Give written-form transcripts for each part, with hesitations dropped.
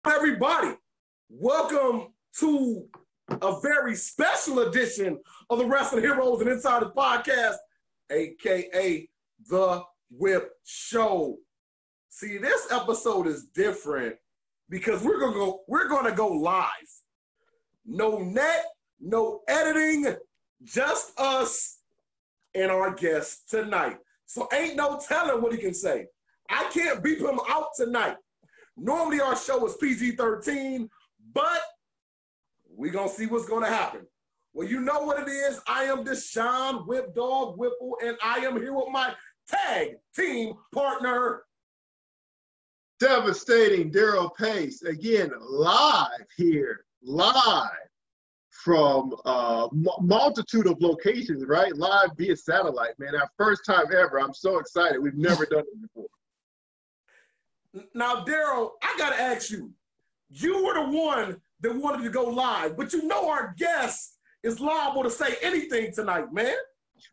Everybody, welcome to a very special edition of the Wrestling Heroes and Insiders podcast, aka The Whip Show. See, this episode is different because we're gonna go live. No net, no editing, just us and our guest tonight. So ain't no telling what he can say. I can't beep him out tonight. Normally our show is PG-13, but we're going to see what's going to happen. Well, you know what it is. I am Deshaun Whip Dog Whipple, and I am here with my tag team partner. Devastating Daryl Pace, again, live from a multitude of locations, right? Live via satellite, man. Our first time ever. I'm so excited. We've never done it before. Now, Daryl, I got to ask you, you were the one that wanted to go live, but you know our guest is liable to say anything tonight, man.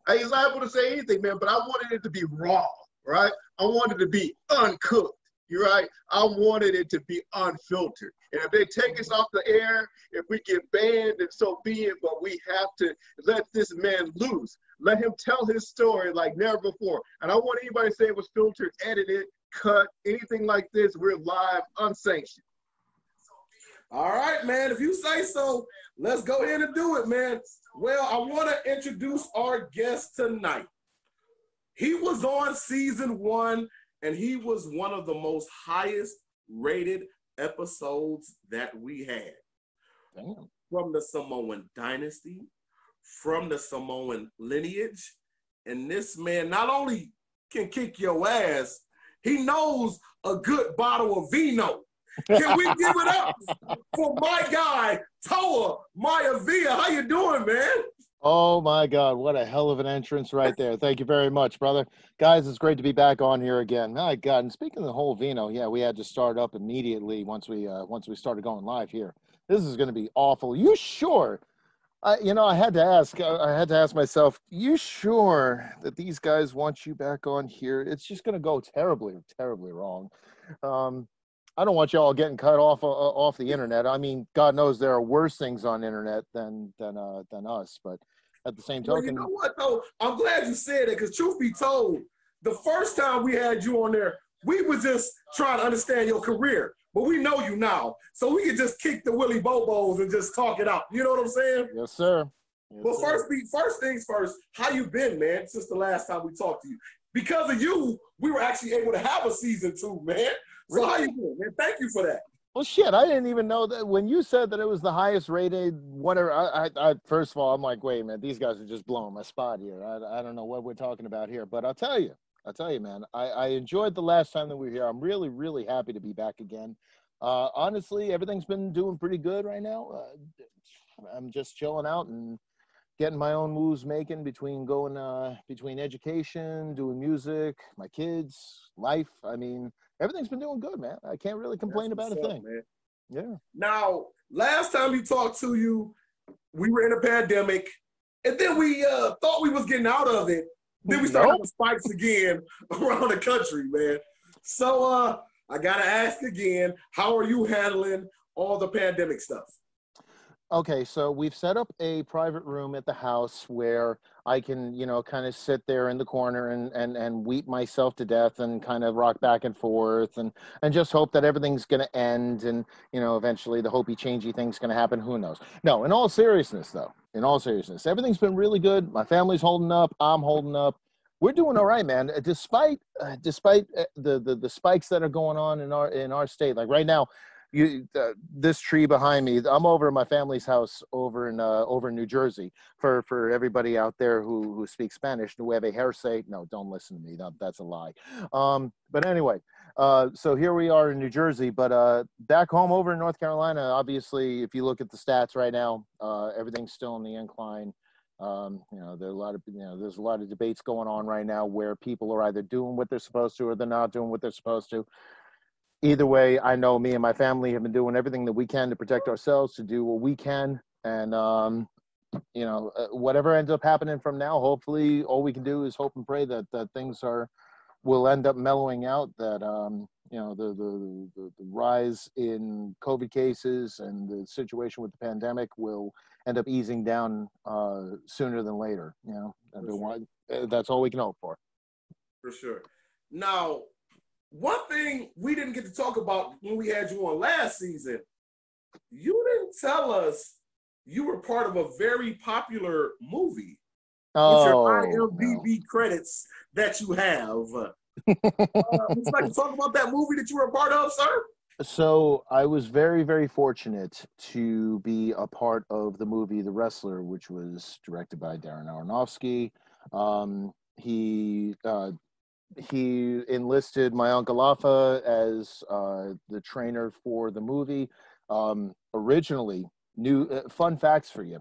He's liable to say anything, man, but I wanted it to be raw, right? I wanted it to be uncooked, you're right? I wanted it to be unfiltered. And if they take us off the air, if we get banned, then so be it, but we have to let this man loose. Let him tell his story like never before. And I want anybody to say it was filtered, edited, cut, anything like this. We're live, unsanctioned. All right, man. If you say so, let's go ahead and do it, man. Well, I want to introduce our guest tonight. He was on season 1, and he was one of the most highest rated episodes that we had. Damn. From the Samoan dynasty, from the Samoan lineage. And this man not only can kick your ass, he knows a good bottle of vino. Can we give it up for my guy, Toa Maivia? How you doing, man? Oh, my God. What a hell of an entrance right there. Thank you very much, brother. Guys, it's great to be back on here again. My God. And speaking of the whole vino, yeah, we had to start up immediately once we started going live here. This is going to be awful. You sure? I had to ask myself, you sure that these guys want you back on here? It's just going to go terribly, terribly wrong. I don't want y'all getting cut off the internet. I mean, God knows there are worse things on internet than us. But at the same token, well, you know what though? I'm glad you said it because truth be told, the first time we had you on there, we were just trying to understand your career. But we know you now, so we can just kick the Willy Bobos and just talk it out. You know what I'm saying? Yes, sir. Yes, well, sir. First things first, how you been, man, since the last time we talked to you? Because of you, we were actually able to have a season 2, man. So how you been, man? Thank you for that. Well, shit, I didn't even know that when you said that it was the highest rated, whatever. I first of all, I'm like, wait a minute, these guys are just blowing my spot here. I don't know what we're talking about here, but I'll tell you, man, I enjoyed the last time that we were here. I'm really, really happy to be back again. Honestly, everything's been doing pretty good right now. I'm just chilling out and getting my own moves making between education, doing music, my kids, life. I mean, everything's been doing good, man. I can't really complain about a thing. Man. Yeah. Now, last time we talked to you, we were in a pandemic, and then we thought we was getting out of it. Then we started having spikes again around the country, man. So I gotta ask again, how are you handling all the pandemic stuff? Okay, so we've set up a private room at the house where I can, kind of sit there in the corner and weep myself to death and kind of rock back and forth and just hope that everything's going to end and, eventually the hopey changey thing's going to happen. Who knows? No, in all seriousness, everything's been really good. My family's holding up. I'm holding up. We're doing all right, man. Despite the spikes that are going on in our state, like right now, this tree behind me, I'm over at my family's house over in New Jersey. For everybody out there who speaks Spanish, nueve jersey. No, don't listen to me. That's a lie. But anyway, so here we are in New Jersey. But back home over in North Carolina, obviously, if you look at the stats right now, everything's still in the incline. There's a lot of debates going on right now where people are either doing what they're supposed to or they're not doing what they're supposed to. Either way, I know me and my family have been doing everything that we can to protect ourselves, to do what we can. And, whatever ends up happening from now, hopefully all we can do is hope and pray that things will end up mellowing out, that the rise in COVID cases and the situation with the pandemic will end up easing down sooner than later. That's all we can hope for. For sure. Now, one thing we didn't get to talk about when we had you on last season, you didn't tell us you were part of a very popular movie with your IMDb credits that you have. Would you like to talk about that movie that you were a part of, sir? So I was very, very fortunate to be a part of the movie The Wrestler, which was directed by Darren Aronofsky. He enlisted my Uncle Afa as the trainer for the movie. Originally, fun facts for you.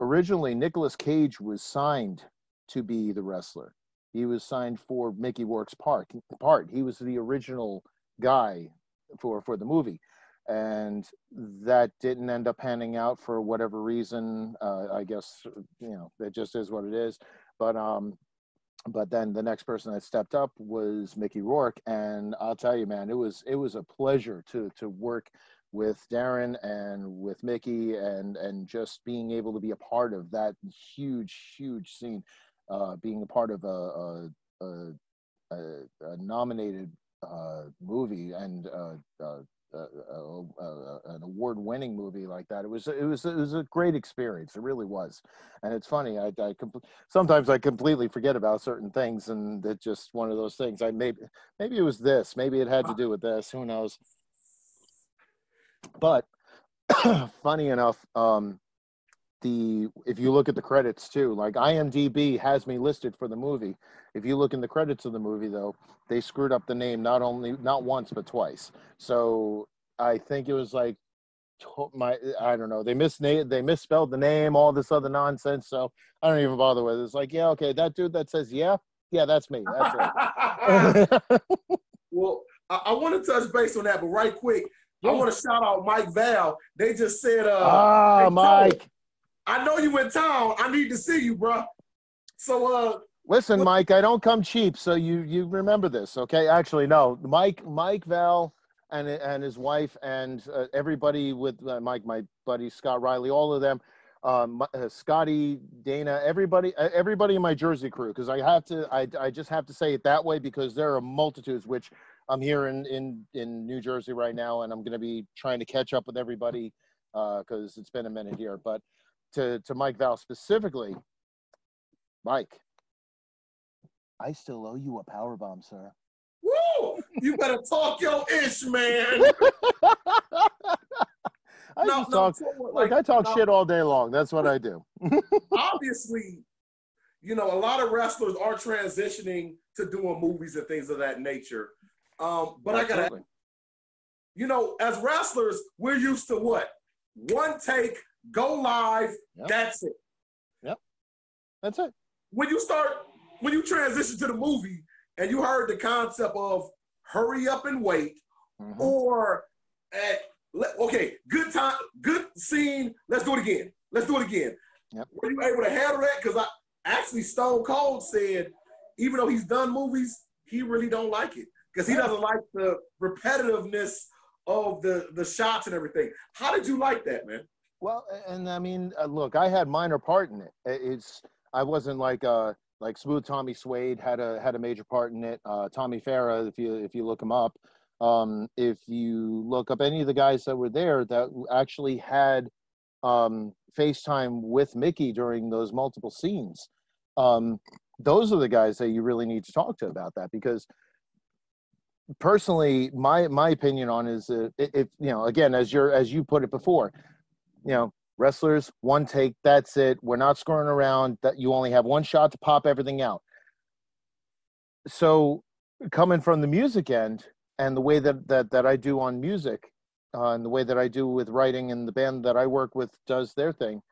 Originally, Nicolas Cage was signed to be the wrestler. He was signed for Mickey Rourke's part. He was the original guy for the movie, and that didn't end up panning out for whatever reason. I guess that just is what it is. But then the next person that stepped up was Mickey Rourke, and I'll tell you, man, it was a pleasure to work with Darren and with Mickey and just being able to be a part of that huge scene, being a part of a nominated movie and an award-winning movie like that. It was a great experience. It really was. And it's funny, sometimes I completely forget about certain things, and it's just one of those things. Maybe it was this, maybe it had to do with this, who knows. But funny enough, if you look at the credits too, like IMDb has me listed for the movie. If you look in the credits of the movie, though, they screwed up the name not once but twice. So I think it was like I don't know. They misspelled the name, all this other nonsense. So I don't even bother with it. It's like, yeah, okay, that dude that says yeah, that's me. That's it. Well, I want to touch base on that, but right quick, I want to shout out Mike Val. They just said, hey, Mike. Tony, I know you in town. I need to see you, bro. So, listen, Mike, I don't come cheap, so you remember this, okay? Actually, no. Mike Val and his wife and everybody with Mike, my buddy Scott Riley, all of them, Scotty, Dana, everybody in my Jersey crew, because I just have to say it that way because there are multitudes, which I'm here in New Jersey right now, and I'm going to be trying to catch up with everybody because it's been a minute here. But to Mike Val specifically, Mike, I still owe you a power bomb, sir. Woo! You better talk your ish, man. I talk shit all day long. That's what I do. Obviously, a lot of wrestlers are transitioning to doing movies and things of that nature. But absolutely. As wrestlers, we're used to what? One take, go live, yep. That's it. Yep. That's it. When you transition to the movie and you heard the concept of hurry up and wait, mm-hmm. or good time, good scene, let's do it again. Yep. Were you able to handle that? Because Stone Cold said, even though he's done movies, he really don't like it. Because he doesn't like the repetitiveness of the shots and everything. How did you like that, man? Well, and I mean, look, I had minor part in it. I wasn't like Smooth Tommy Suede had a major part in it. Tommy Farah, if you look him up, if you look up any of the guys that were there that actually had FaceTime with Mickey during those multiple scenes, those are the guys that you really need to talk to about that, because personally, my opinion on is if again, as you put it before, wrestlers, one take, that's it. We're not screwing around. That you only have one shot to pop everything out. So coming from the music end and the way that I do on music, and the way that I do with writing, and the band that I work with does their thing,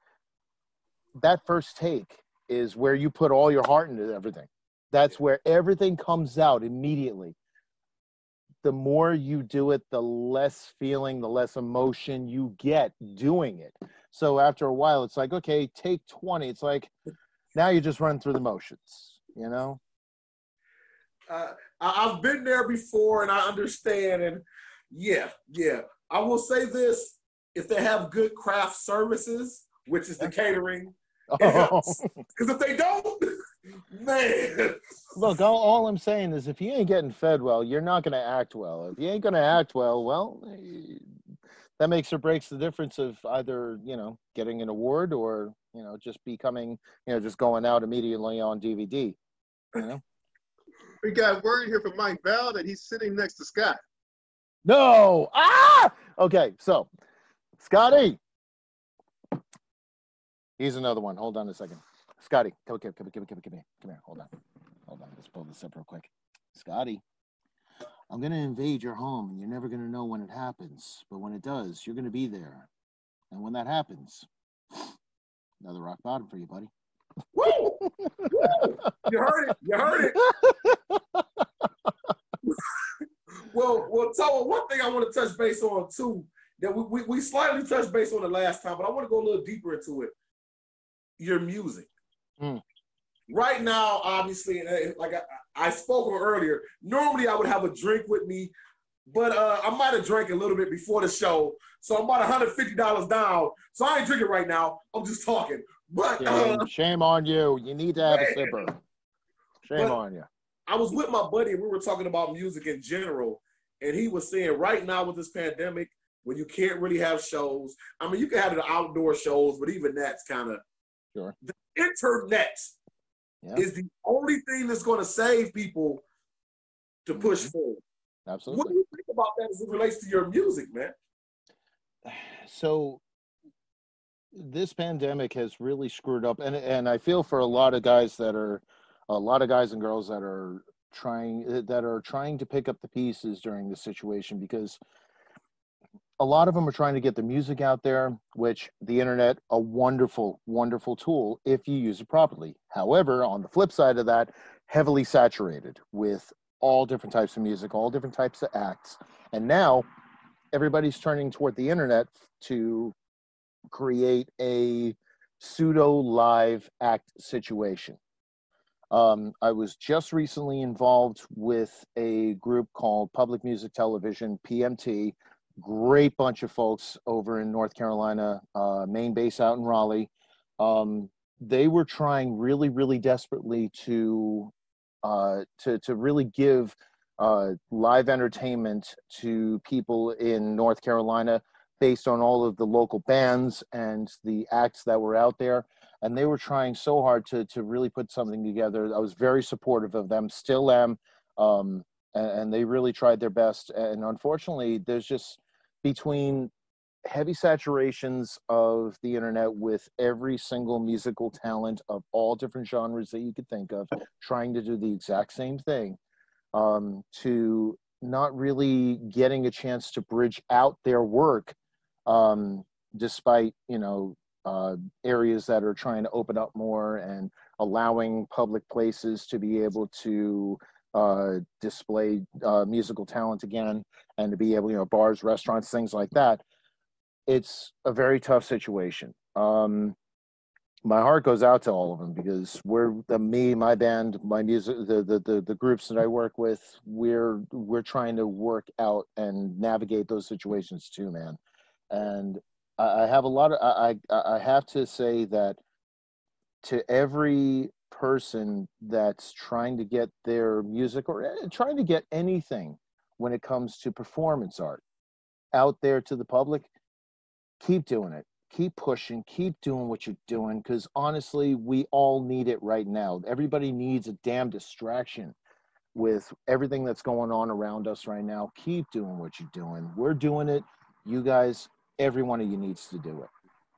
that first take is where you put all your heart into everything. That's where everything comes out immediately. The more you do it, the less feeling, the less emotion you get doing it. So after a while, it's like, okay, take 20. It's like, now you just run through the motions, I I've been there before, and I understand. And yeah. I will say this: if they have good craft services, which is the catering, it helps. Because if they don't, man. Look, all I'm saying is if you ain't getting fed well, you're not going to act well. If you ain't going to act well, that makes or breaks the difference of either, getting an award or, just becoming, just going out immediately on DVD, We got word here from Mike Val that he's sitting next to Scott. No! Ah! Okay, so, Scotty. Here's another one. Hold on a second. Scotty, come here. Hold on. Let's pull this up real quick. Scotty, I'm going to invade your home, and you're never going to know when it happens. But when it does, you're going to be there. And when that happens, another rock bottom for you, buddy. Woo! You heard it. Well, Toa, one thing I want to touch base on, too, that we slightly touched base on the last time, but I want to go a little deeper into it. Your music. Right now, obviously, like I spoke on earlier, normally I would have a drink with me, but I might have drank a little bit before the show, so I'm about $150 down. So I ain't drinking right now. I'm just talking. But shame on you. You need to have a sipper. Shame on you. I was with my buddy, and we were talking about music in general, and he was saying right now with this pandemic, when you can't really have shows, I mean, you can have the outdoor shows, but even that's kind of sure. The internet is the only thing that's going to save people to push forward. Absolutely. What do you think about that as it relates to your music, man? So this pandemic has really screwed up, and I feel for a lot of guys and girls that are trying to pick up the pieces during this situation, because a lot of them are trying to get the music out there, which the internet, a wonderful, wonderful tool if you use it properly. However, on the flip side of that, heavily saturated with all different types of music, all different types of acts. And now everybody's turning toward the internet to create a pseudo live act situation. I was just recently involved with a group called Public Music Television, PMT. Great bunch of folks over in North Carolina, main base out in Raleigh. They were trying really, really desperately to really give live entertainment to people in North Carolina based on all of the local bands and the acts that were out there. And they were trying so hard to really put something together. I was very supportive of them, still am. And they really tried their best. And unfortunately, there's just, between heavy saturations of the internet with every single musical talent of all different genres that you could think of, trying to do the exact same thing, to not really getting a chance to bridge out their work, despite, areas that are trying to open up more and allowing public places to be able to display musical talent again, and to be able, bars, restaurants, things like that. It's a very tough situation. My heart goes out to all of them, because my band, my music, the groups that I work with, we're trying to work out and navigate those situations too, man. And I have I have to say that to every person that's trying to get their music or trying to get anything when it comes to performance art out there to the public, keep doing it. Keep pushing, keep doing what you're doing, because honestly, we all need it right now. Everybody needs a damn distraction with everything that's going on around us right now. Keep doing what you're doing. We're doing it. You guys, every one of you needs to do it.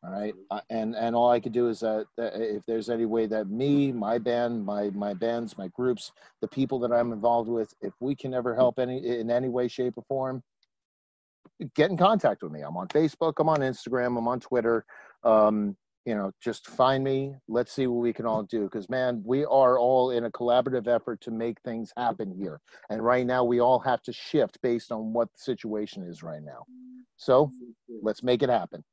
All right. And all I could do is that if there's any way that me, my band, my bands, my groups, the people that I'm involved with, if we can ever help in any way, shape, or form, get in contact with me. I'm on Facebook, I'm on Instagram, I'm on Twitter. Just find me. Let's see what we can all do. Because, man, we are all in a collaborative effort to make things happen here. And right now, we all have to shift based on what the situation is right now. So let's make it happen.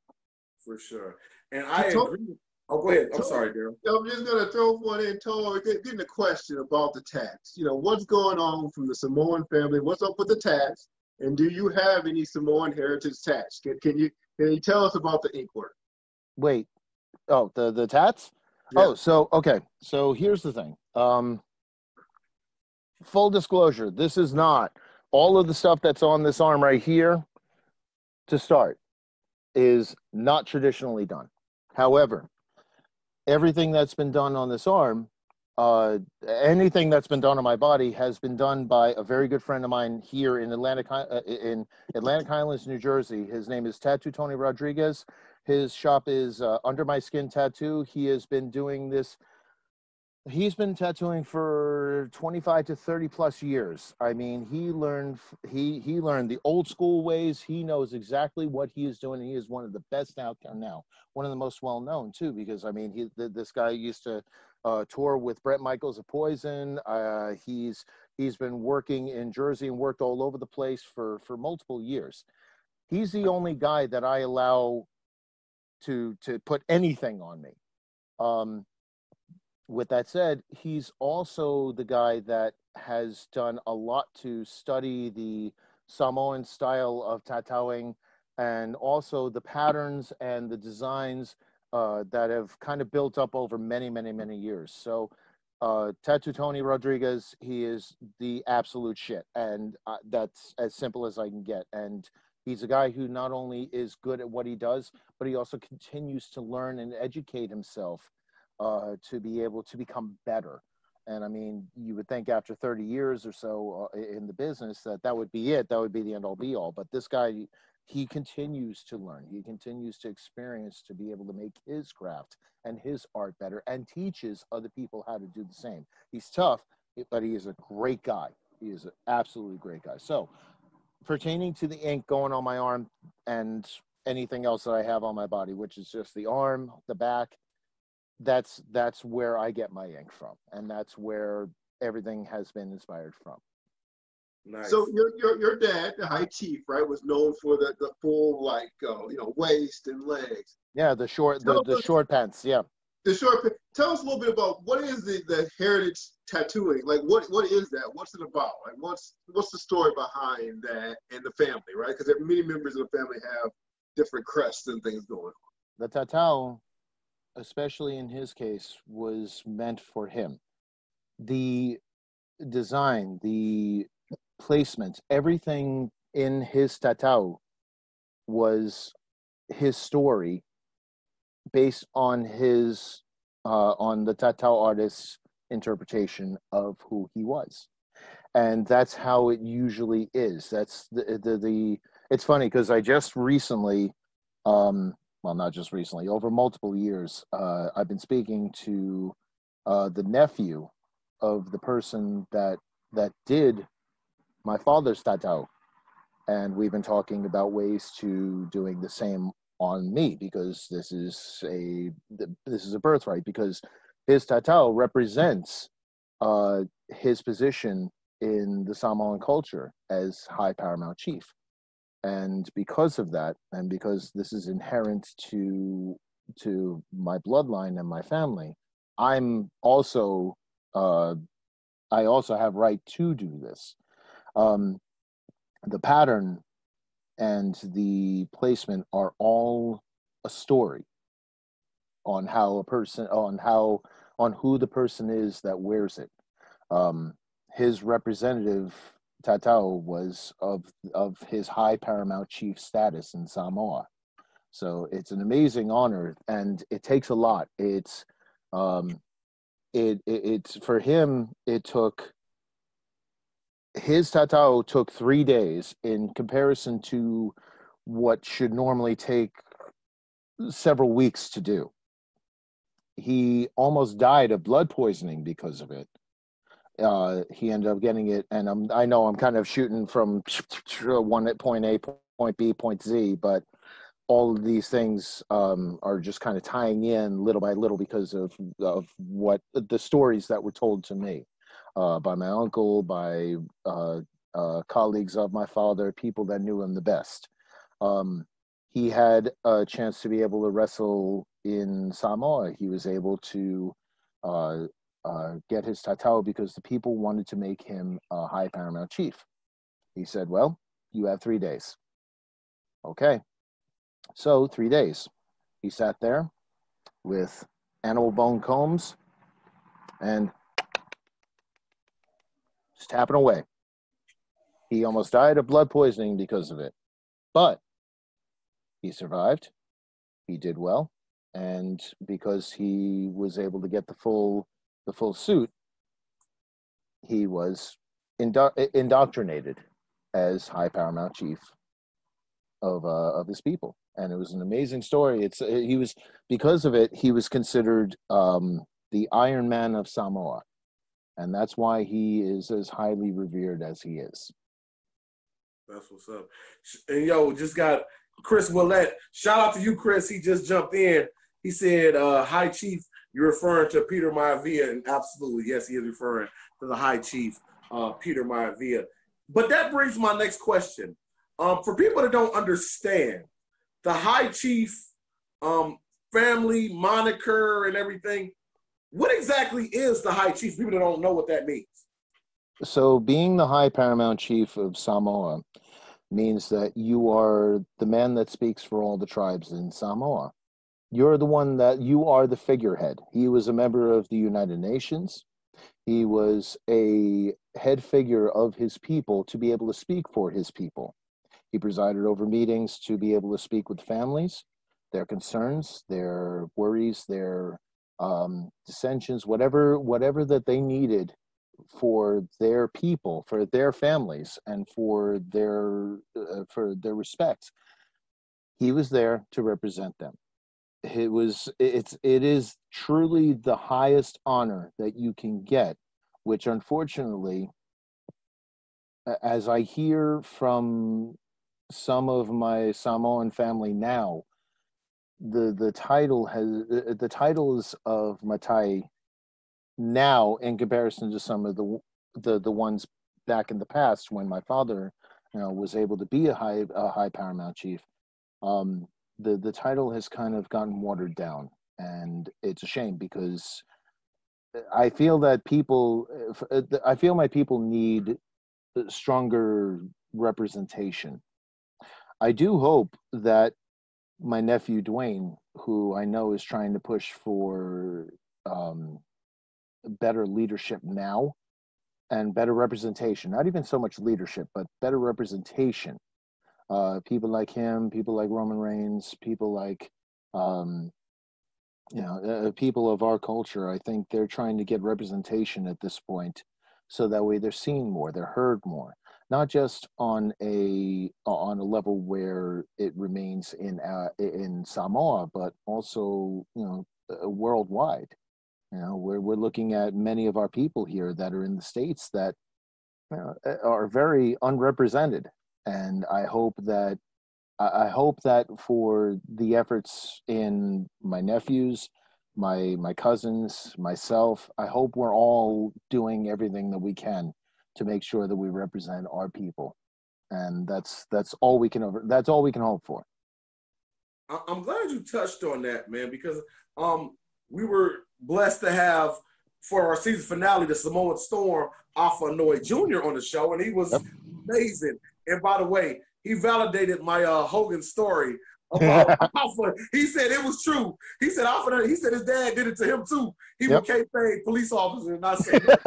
For sure. And I agree. Oh, go ahead. I'm So, sorry, Daryl. I'm just gonna throw one in, Tor, getting a question about the tats. What's going on from the Samoan family? What's up with the tats? And do you have any Samoan heritage tats? Can you tell us about the inkwork? Wait. Oh, the tats? Yeah. Oh, so okay. So here's the thing. Full disclosure, this is not all of the stuff that's on this arm right here to start is not traditionally done. However, everything that's been done on this arm, anything that's been done on my body has been done by a very good friend of mine here in Atlantic Highlands, New Jersey. His name is Tattoo Tony Rodriguez. His shop is Under My Skin Tattoo. He has been doing this. He's been tattooing for 25 to 30 plus years. I mean, he learned the old school ways. He knows exactly what he is doing. He is one of the best out there now. One of the most well known too, because I mean, this guy used to tour with Bret Michaels of Poison. He's been working in Jersey and worked all over the place for multiple years. He's the only guy that I allow to put anything on me. With that said, he's also the guy that has done a lot to study the Samoan style of tattooing and also the patterns and the designs that have kind of built up over many, many, many years. So Tattoo Tony Rodriguez, he is the absolute shit. And that's as simple as I can get. And he's a guy who not only is good at what he does, but he also continues to learn and educate himself to be able to become better. And I mean, you would think after 30 years or so in the business that would be it. That would be the end all be all. But this guy, he continues to learn. He continues to experience to be able to make his craft and his art better and teaches other people how to do the same. He's tough, but he is a great guy. He is an absolutely great guy. So pertaining to the ink going on my arm and anything else that I have on my body, which is just the arm, the back, that's where I get my ink from, and that's where everything has been inspired from. Nice. So your dad, the high chief, right, was known for the full waist and legs. Yeah, the short pants. Yeah. The short. Tell us a little bit about what is the heritage tattooing? Like what is that? What's it about? Like what's the story behind that and the family, right? Because many members of the family have different crests and things going on. The tattoo, especially in his case, was meant for him. The design, the placement, everything in his tattoo was his story based on his on the tattoo artist's interpretation of who he was. And that's how it usually is. That's the it's funny because I just recently well, not just recently, over multiple years, I've been speaking to the nephew of the person that did my father's tattoo, and we've been talking about ways to doing the same on me because this is a birthright because his tattoo represents his position in the Samoan culture as High Paramount Chief. And because of that, and because this is inherent to my bloodline and my family, I'm also I also have right to do this. The pattern and the placement are all a story on how a person on who the person is that wears it. His representative tattoo was of his High Paramount Chief status in Samoa. So it's an amazing honor, and it takes a lot. It's it's for him. It took his tattoo took 3 days in comparison to what should normally take several weeks to do. He almost died of blood poisoning because of it. He ended up getting it, and I know I'm kind of shooting from one at point A, point B, point Z, but all of these things are just kind of tying in little by little because of what the stories that were told to me by my uncle, by colleagues of my father, people that knew him the best. He had a chance to be able to wrestle in Samoa, he was able to get his tatau because the people wanted to make him a high paramount chief. He said, well, you have 3 days. Okay. So 3 days. He sat there with animal bone combs and just tapping away. He almost died of blood poisoning because of it. But he survived. He did well. And because he was able to get the full suit, he was indoctrinated as High Paramount Chief of his people. And it was an amazing story. He was, because of it, he was considered the Iron Man of Samoa. And that's why he is as highly revered as he is. That's what's up. And yo, just got Chris Willett. Shout out to you, Chris. He just jumped in. He said, High Chief, you're referring to Peter Maivia. And absolutely, yes, he is referring to the High Chief, Peter Maivia. But that brings my next question. For people that don't understand, the High Chief family moniker and everything, what exactly is the High Chief? People that don't know what that means. So being the High Paramount Chief of Samoa means that you are the man that speaks for all the tribes in Samoa. You're the one you are the figurehead. He was a member of the United Nations. He was a head figure of his people to be able to speak for his people. He presided over meetings to be able to speak with families, their concerns, their worries, their dissensions, whatever that they needed for their people, for their families, and for their respect. He was there to represent them. It is truly the highest honor that you can get, which unfortunately, as I hear from some of my Samoan family now, the titles of Matai now, in comparison to some of the ones back in the past when my father, was able to be a high paramount chief, the title has kind of gotten watered down, and it's a shame because I feel that my people need stronger representation. I do hope that my nephew Dwayne, who I know is trying to push for better leadership now and better representation, not even so much leadership, but better representation. People like him, people like Roman Reigns, people like, people of our culture, I think they're trying to get representation at this point so that way they're seen more, they're heard more, not just on a level where it remains in Samoa, but also, worldwide. We're looking at many of our people here that are in the States that are very unrepresented. And I hope that for the efforts in my nephews, my cousins, myself, I hope we're all doing everything that we can to make sure that we represent our people. And that's all we can hope for. I'm glad you touched on that, man, because we were blessed to have, for our season finale, the Samoan Storm, Alpha Noi Jr. on the show, and he was amazing. And by the way, he validated my Hogan story about Alpha. He said it was true. He said Alpha. He said his dad did it to him too. He was kayfabe police officer, and I said, he said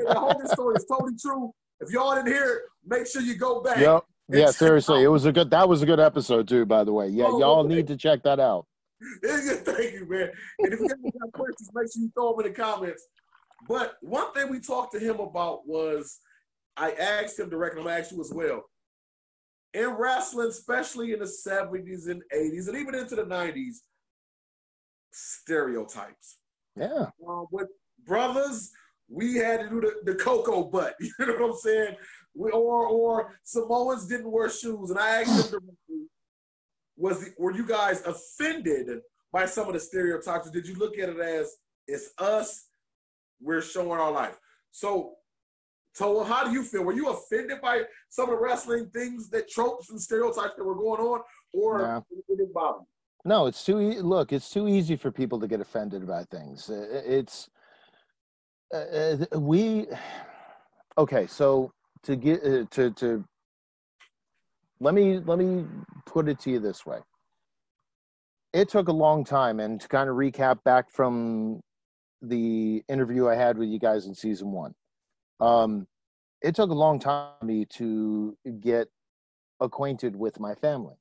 the Hogan story is totally true. If y'all didn't hear it, make sure you go back. Yep. Yeah, seriously, that was a good episode too, by the way. Yeah, y'all need to check that out. Thank you, man. And if you got questions, make sure you throw them in the comments. But one thing we talked to him about was, I asked him directly, I'm going to ask you as well. In wrestling, especially in the 70s and 80s, and even into the 90s, stereotypes. Yeah. With brothers, we had to do the cocoa butt. You know what I'm saying? Or Samoans didn't wear shoes. And I asked him directly, were you guys offended by some of the stereotypes? Or did you look at it as, it's us, we're showing our life? So how do you feel? Were you offended by some of the wrestling things, that tropes and stereotypes that were going on, or it didn't bother you? No, it's too look, it's too easy for people to get offended about things. It's we okay, so to get to let me put it to you this way. It took a long time, and to kind of recap back from the interview I had with you guys in season one. Um, it took a long time for me to get acquainted with my family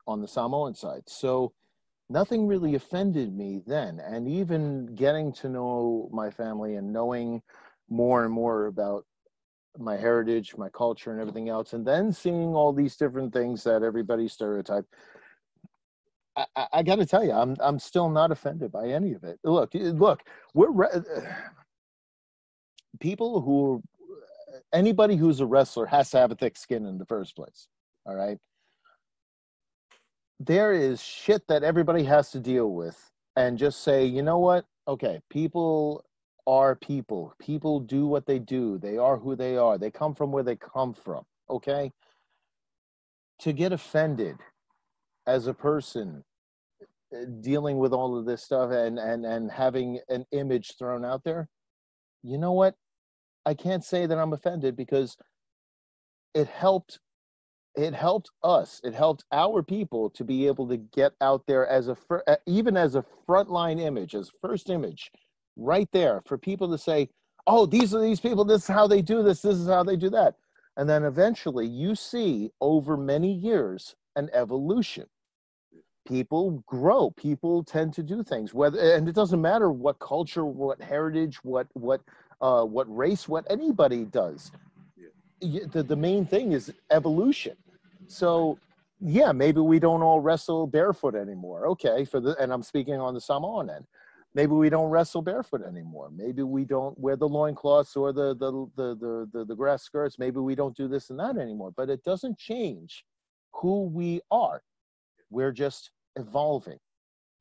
on the Samoan side. So nothing really offended me then. And even getting to know my family and knowing more and more about my heritage, my culture, and everything else, and then seeing all these different things that everybody stereotyped. I got to tell you, I'm still not offended by any of it. Look, people who anybody who's a wrestler has to have a thick skin in the first place. All right. There is shit that everybody has to deal with, and just say, you know what? Okay, people are people. People do what they do. They are who they are. They come from where they come from. Okay. To get offended as a person dealing with all of this stuff and having an image thrown out there, you know what? I can't say that I'm offended because it helped us, it helped our people to be able to get out there as even as a frontline image, as first image, right there for people to say, oh, these are these people, this is how they do this is how they do that. And then eventually you see over many years an evolution. People grow, people tend to do things, and it doesn't matter what culture, what heritage, what race, what anybody does. The main thing is evolution. So yeah, maybe we don't all wrestle barefoot anymore. Okay, and I'm speaking on the Samoan end. Maybe we don't wrestle barefoot anymore. Maybe we don't wear the loincloths or the grass skirts. Maybe we don't do this and that anymore. But it doesn't change who we are. We're just evolving,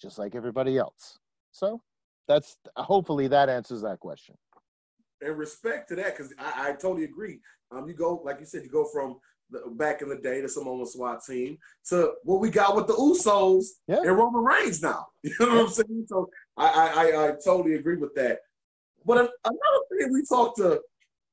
just like everybody else. So that's hopefully that answers that question. And respect to that, because I totally agree. You go, like you said, you go from back in the day, the Samoan SWAT team, to what we got with the Usos and Roman Reigns now. You know what I'm saying? So I totally agree with that. But another thing we talked to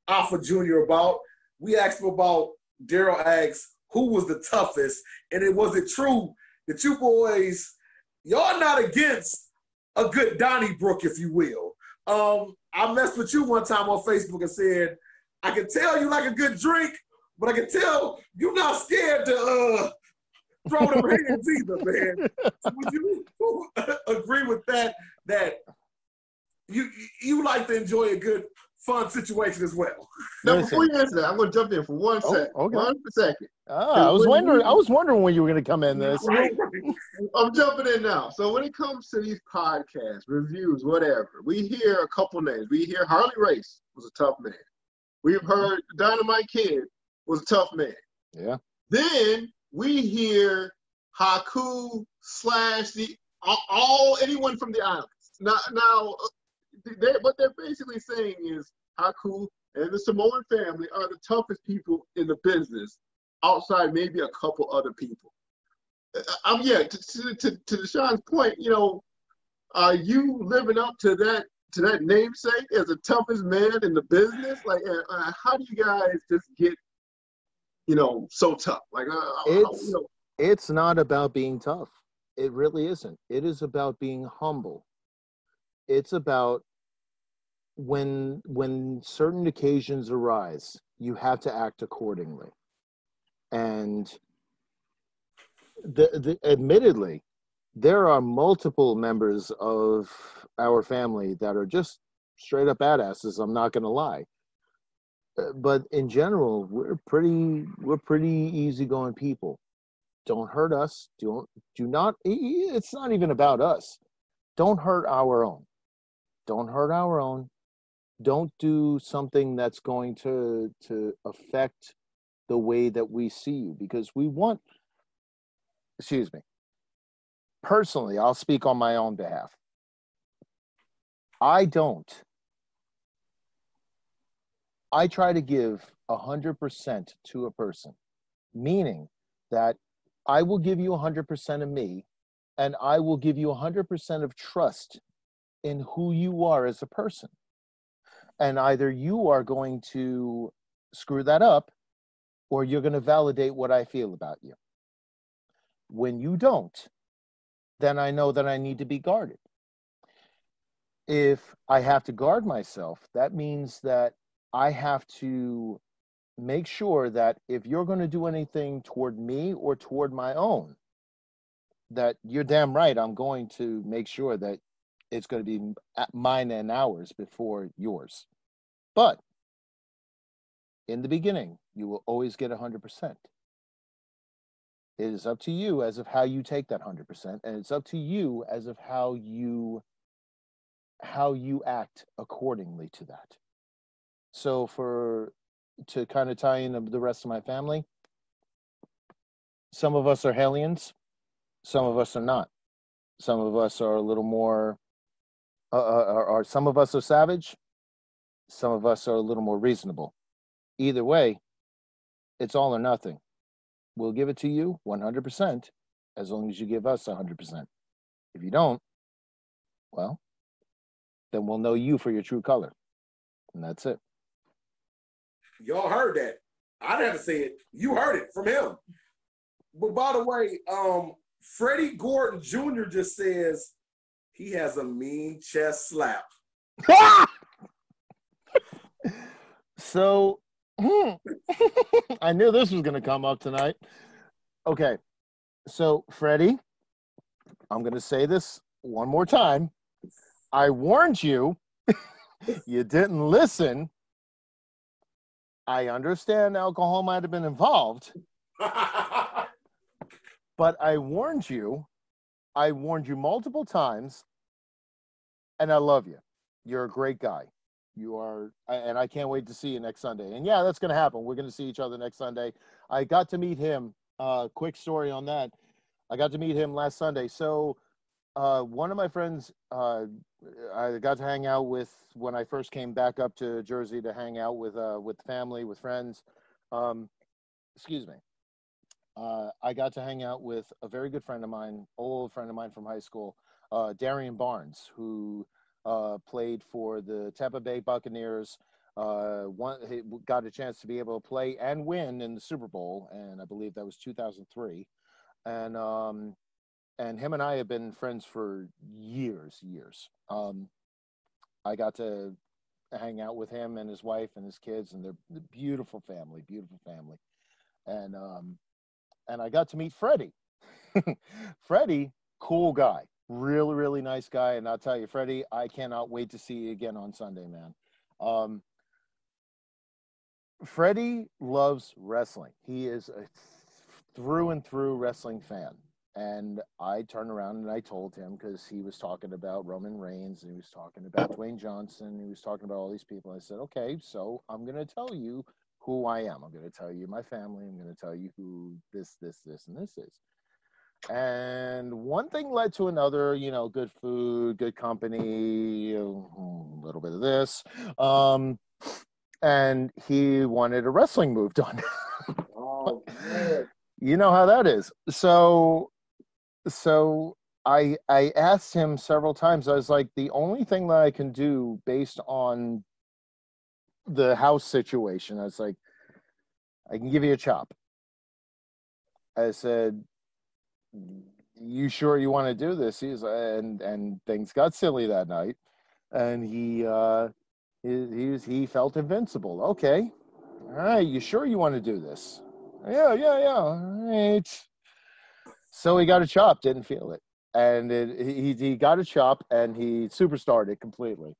Alpha Jr. about, we asked him about, Daryl asked who was the toughest, and was it true that you boys, y'all not against a good Donnybrook, if you will? I messed with you one time on Facebook and said, I can tell you like a good drink, but I can tell you're not scared to throw them hands either, man. So would you agree with that you like to enjoy a good, fun situation as well? Now, before you answer that, I'm going to jump in for 1 second. Okay. 1 second. I was wondering when you were going to come in this. I'm jumping in now. So when it comes to these podcasts, reviews, whatever, we hear a couple names. We hear Harley Race was a tough man. We've heard Dynamite Kid was a tough man. Yeah. Then we hear Haku / anyone from the islands. Now, what they're basically saying is Haku and the Samoan family are the toughest people in the business, outside maybe a couple other people. To Deshaun's point, are you living up to that namesake as the toughest man in the business? Like, how do you guys just get, so tough? Like, it's not about being tough. It really isn't. It is about being humble. It's about when certain occasions arise, you have to act accordingly. And admittedly, there are multiple members of our family that are just straight up badasses. I'm not going to lie. But in general, we're pretty easygoing people. Don't hurt us. Do not. It's not even about us. Don't hurt our own. Don't hurt our own. Don't do something that's going to affect the way that we see you, because we want. Excuse me. Personally, I'll speak on my own behalf. I try to give 100% to a person, meaning that I will give you 100% of me and I will give you 100% of trust in who you are as a person. And either you are going to screw that up, or you're going to validate what I feel about you. When you don't, then I know that I need to be guarded. If I have to guard myself, that means that I have to make sure that if you're going to do anything toward me or toward my own, that you're damn right I'm going to make sure that it's going to be mine and ours before yours. But in the beginning, you will always get 100%. It is up to you as of how you take that 100%, and it's up to you as of how you act accordingly to that. So to kind of tie in the rest of my family, some of us are hellions, some of us are not. Some of us are a little more, some of us are savage, some of us are a little more reasonable. Either way, it's all or nothing. We'll give it to you 100% as long as you give us 100%. If you don't, well, then we'll know you for your true color. And that's it. Y'all heard that. I didn't have to say it. You heard it from him. But by the way, Freddie Gordon Jr. just says he has a mean chest slap. So, I knew this was going to come up tonight. Okay. So, Freddie, I'm going to say this one more time. I warned you. You didn't listen. I understand alcohol might have been involved. But I warned you. I warned you multiple times. And I love you. You're a great guy. You are, and I can't wait to see you next Sunday. And yeah, that's going to happen. We're going to see each other next Sunday. I got to meet him. Quick story on that. I got to meet him last Sunday. So one of my friends I got to hang out with when I first came back up to Jersey to hang out with family, with friends. Excuse me. I got to hang out with a very good friend of mine, old friend of mine from high school, Darian Barnes, who played for the Tampa Bay Buccaneers. He got a chance to be able to play and win in the Super Bowl, and I believe that was 2003. And him and I have been friends for years. I got to hang out with him and his wife and his kids, and they're a beautiful family. And I got to meet Freddie. Freddie, cool guy. Really, really nice guy. And I'll tell you, Freddie, I cannot wait to see you again on Sunday, man. Freddie loves wrestling. He is a through and through wrestling fan. And I turned around and I told him, because he was talking about Roman Reigns and he was talking about Dwayne Johnson. He was talking about all these people. I said, okay, so I'm going to tell you who I am. I'm going to tell you my family. I'm going to tell you who this, and this is. And one thing led to another, good food, good company, a little bit of this. And he wanted a wrestling move done. Oh, man. You know how that is. So I asked him several times. I was like, the only thing that I can do based on the house situation, I was like, I can give you a chop. I said, you sure you want to do this? He's and things got silly that night, and he felt invincible. Okay, all right, you sure you want to do this? Yeah. All right. So he got a chop, didn't feel it, and he got a chop, and he superstarted completely.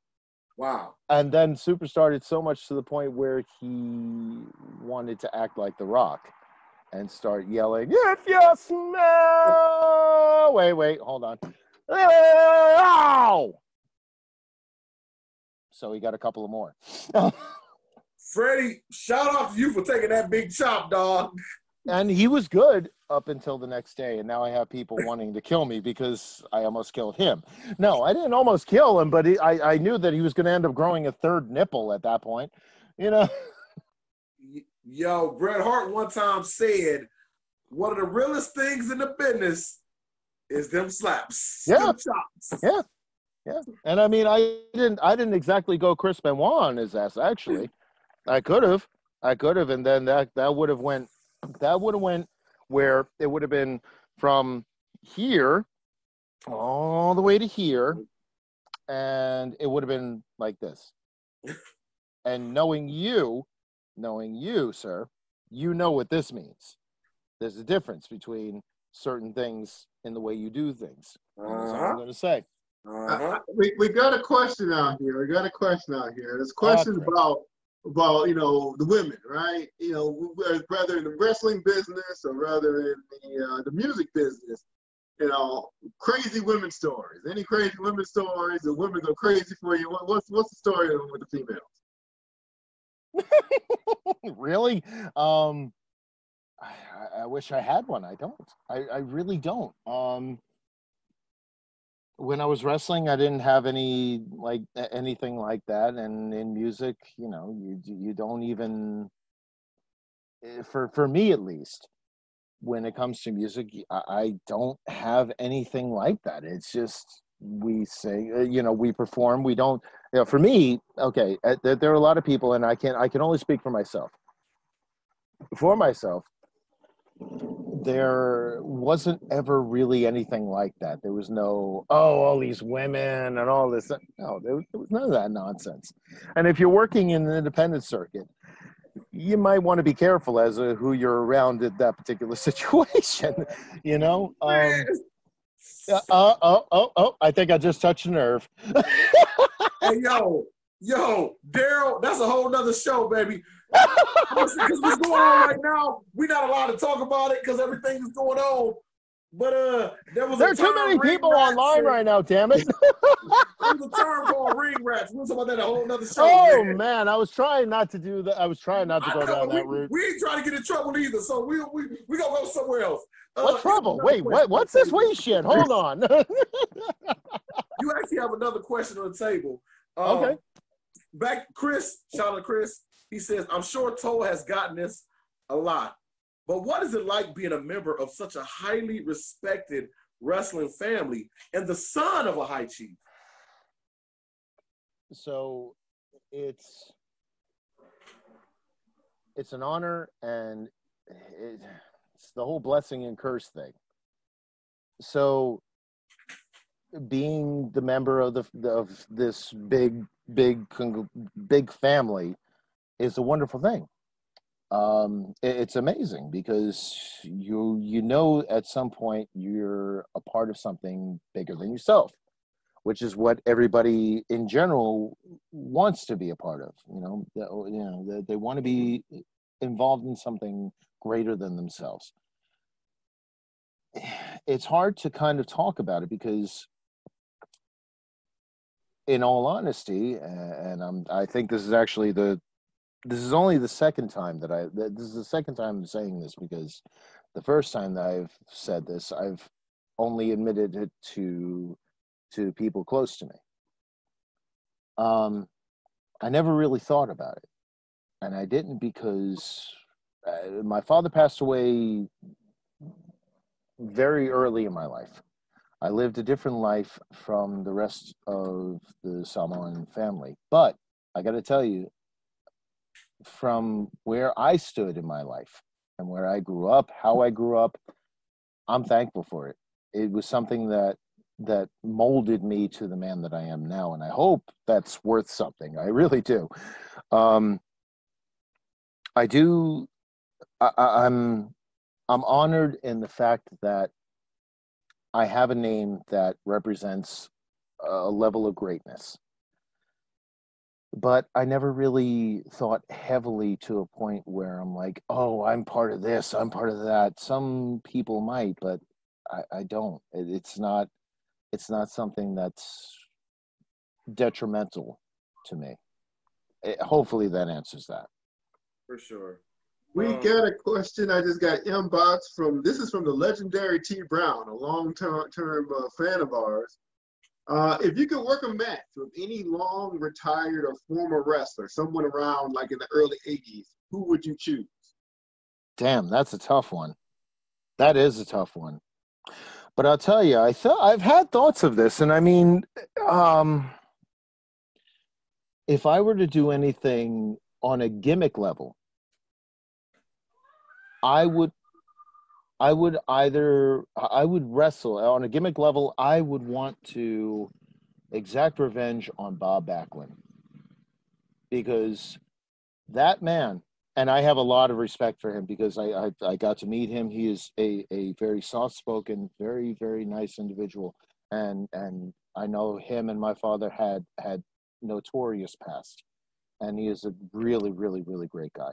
Wow. And then superstarted so much to the point where he wanted to act like The Rock and start yelling, "If you smell..." Wait, hold on. Ow! So he got a couple of more. Freddie, shout out to you for taking that big chop, dog. And he was good up until the next day. And now I have people wanting to kill me because I almost killed him. No, I didn't almost kill him, but I knew that he was going to end up growing a third nipple at that point. Yo, Bret Hart one time said, one of the realest things in the business Is them slaps. Yeah. Them chops. Yeah. Yeah. And I mean, I didn't exactly go Chris Benoit on his ass, actually. I could have, and then that would have went where it would have been from here all the way to here, and it would have been like this. And knowing you, sir, you know what this means. There's a difference between certain things in the way you do things. That's all I'm going to say. We got a question out here. There's questions about the women, right? Whether in the wrestling business or rather in the music business. Crazy women stories. Any crazy women stories? The women go crazy for you. What's the story with the females? Really? I wish I had one. I don't. I really don't. When I was wrestling, I didn't have anything like that. And in music, you don't even, for me at least, when it comes to music, I don't have anything like that. It's just, we sing, we perform. We don't, for me, okay, there are a lot of people, and I can only speak for myself. For myself, there wasn't ever really anything like that. There was no, all these women and all this. No, there was none of that nonsense. And if you're working in the independent circuit, you might want to be careful as who you're around at that particular situation, I think I just touched a nerve. Hey, yo, Daryl, that's a whole nother show, baby. Because what's going on right now, we're not allowed to talk about it because everything is going on. But there are too many people online right now, damn it. There's a term called ring rats. We'll talk about that a whole nother show. Oh, man, I was trying not to do that. I was trying not to go down that route. We ain't trying to get in trouble either, so we gonna go somewhere else. What trouble? Wait, what's this weird shit? Hold on. You actually have another question on the table. Okay. Chris, shout out to Chris. He says, I'm sure Toe has gotten this a lot, but what is it like being a member of such a highly respected wrestling family and the son of a high chief? So it's an honor, and it's the whole blessing and curse thing. So being the member of this big family is a wonderful thing. It's amazing because you at some point you're a part of something bigger than yourself, which is what everybody in general wants to be a part of. They want to be involved in something greater than themselves. It's hard to kind of talk about it because, in all honesty, and I think this is actually this is only the second time this is the second time I'm saying this, because the first time that I've said this, I've only admitted it to people close to me. I never really thought about it, and I didn't because my father passed away very early in my life. I lived a different life from the rest of the Samoan family, but I got to tell you, from where I stood in my life and where I grew up, how I grew up, I'm thankful for it. It was something that molded me to the man that I am now, and I hope that's worth something. I really do. I'm honored in the fact that I have a name that represents a level of greatness. But I never really thought heavily to a point where I'm like, oh, I'm part of this, I'm part of that. Some people might, but I don't. It's not something that's detrimental to me. Hopefully that answers that. For sure. We got a question I just got inbox this is from the legendary T Brown, a long-term fan of ours. If you could work a match with any long retired or former wrestler, someone around like in the early 80s, who would you choose? Damn, that's a tough one. That is a tough one. But I'll tell you, I've had thoughts of this, and I mean, if I were to do anything on a gimmick level, I would I would wrestle on a gimmick level. I would want to exact revenge on Bob Backlund because that man, and I have a lot of respect for him because I got to meet him. He is a very soft spoken, very very nice individual, and I know him and my father had notorious past, and he is a really really really great guy.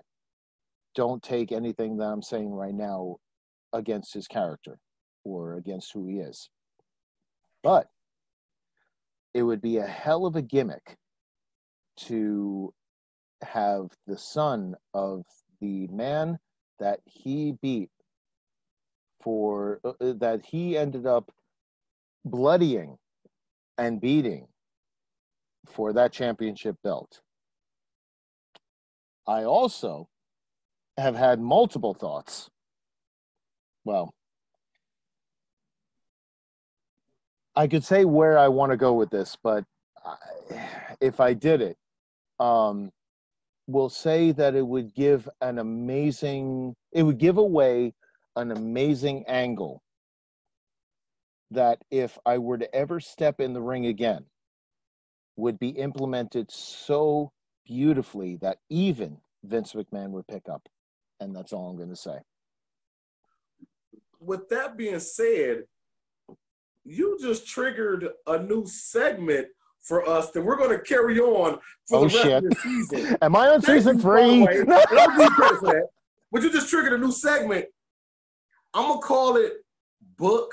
Don't take anything that I'm saying right now against his character or against who he is. But it would be a hell of a gimmick to have the son of the man that he beat for that he ended up bloodying and beating for that championship belt. I also have had multiple thoughts. Well, I could say where I want to go with this, but if I did it, we'll say that it would give away an amazing angle that if I were to ever step in the ring again, would be implemented so beautifully that even Vince McMahon would pick up. And that's all I'm going to say. With that being said, you just triggered a new segment for us that we're going to carry on for the rest of the season. Am I on season 3? And I'll give you credit for that. But you just triggered a new segment. I'm going to call it Book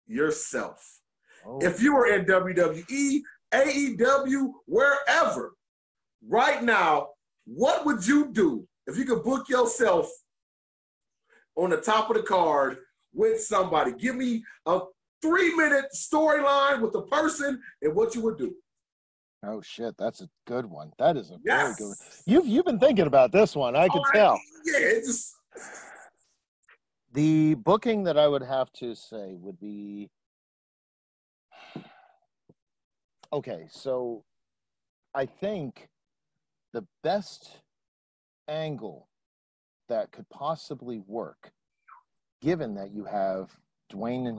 Yourself. Oh. If you were in WWE, AEW, wherever, right now, what would you do if you could book yourself on the top of the card with somebody? Give me a 3-minute storyline with the person and what you would do. Oh shit, that's a good one. That is a very good one. You've been thinking about this one. I could tell. Yeah, it's just the booking that I would have to say would be okay. So, I think the best angle that could possibly work, given that you have Dwayne in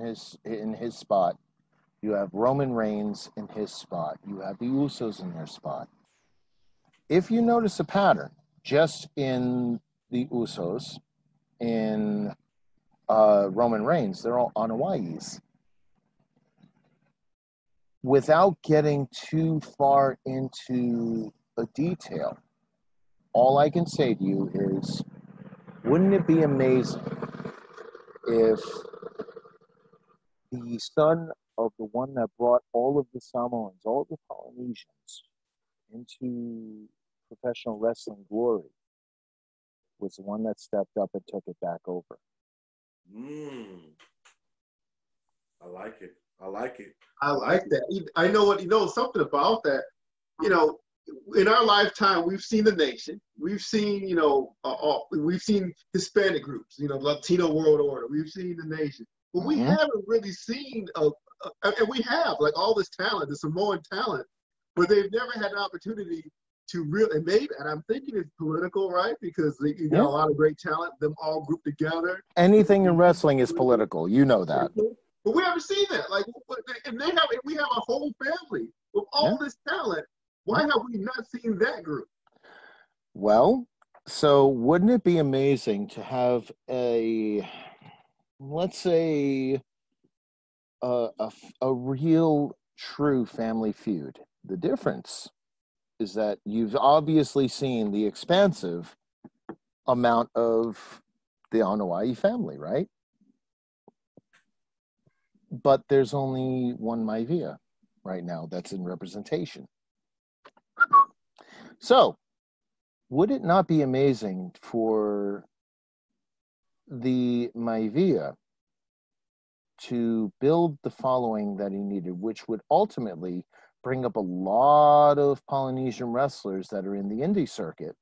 his spot, you have Roman Reigns in his spot, you have the Usos in their spot. If you notice a pattern, just in the Usos, in Roman Reigns, they're all Anoa'is. Without getting too far into a detail, all I can say to you is, wouldn't it be amazing if the son of the one that brought all of the Samoans, all the Polynesians into professional wrestling glory was the one that stepped up and took it back over? I like it. I like it. I like that. I know what, something about that. In our lifetime, we've seen the nation. We've seen, we've seen Hispanic groups, Latino World Order. We've seen the nation. But we haven't really seen, and we have, like, all this talent, the Samoan talent, but they've never had an opportunity to really, and I'm thinking it's political, right? Because you got a lot of great talent, them all grouped together. Anything in wrestling is political. You know that. But we haven't seen that. Like, and we have a whole family with all this talent. Why have we not seen that group? Well, so wouldn't it be amazing to have let's say, a real, true family feud? The difference is that you've obviously seen the expansive amount of the Anoa'i family, right? But there's only one Maivia right now that's in representation. So, would it not be amazing for the Maivia to build the following that he needed, which would ultimately bring up a lot of Polynesian wrestlers that are in the indie circuit,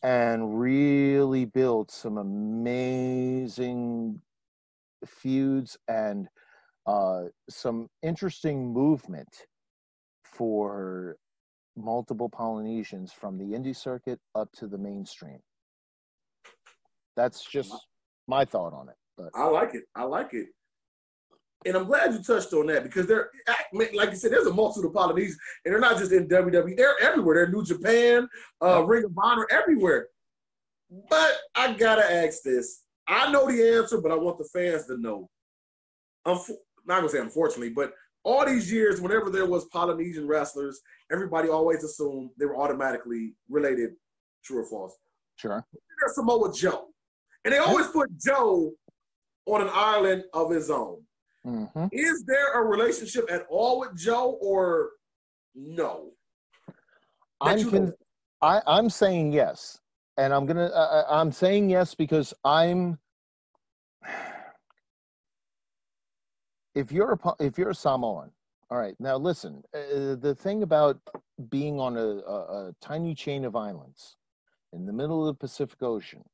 and really build some amazing feuds and some interesting movement for multiple Polynesians from the indie circuit up to the mainstream. That's just my thought on it. But I like it. I like it. And I'm glad you touched on that because they're, like you said, there's a multitude of Polynesians, and they're not just in WWE. They're everywhere. They're New Japan, Ring of Honor, everywhere. But I gotta ask this. I know the answer, but I want the fans to know. Not gonna say unfortunately, but all these years, whenever there was Polynesian wrestlers, everybody always assumed they were automatically related. True or false? Sure. There's Samoa Joe, and they always put Joe on an island of his own. Mm-hmm. Is there a relationship at all with Joe, or no? I'm saying yes, and I'm saying yes because if you're a Samoan, all right. Now listen, the thing about being on a tiny chain of islands in the middle of the Pacific Ocean